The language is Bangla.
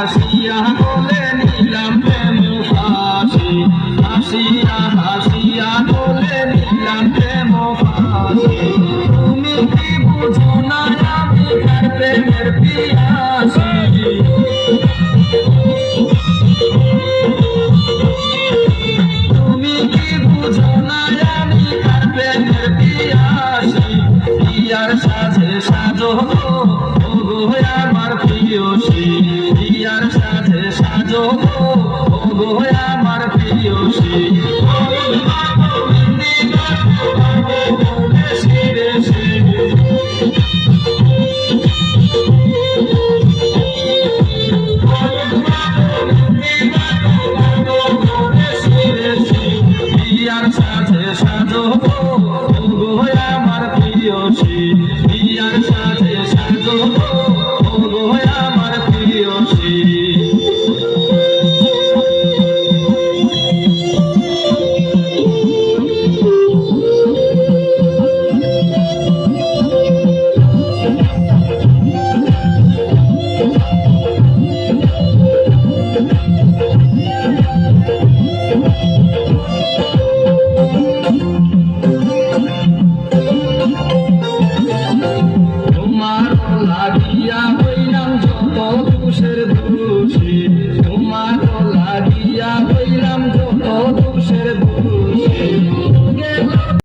হাসিয়া বলে নিলাম প্রেম ফাঁসি, হাসিয়া হাসিয়া বলে নিলাম প্রেম ফাঁসি। তুমি কি বুঝো না আমি কার প্রেমের পিয়াসী। তুমি কি বুঝো না আমি কার প্রেমের পিয়াসী। ইয়ার সাথে সাজো গো আমার প্রিয়সী, ইয়ার সাথে সাজো।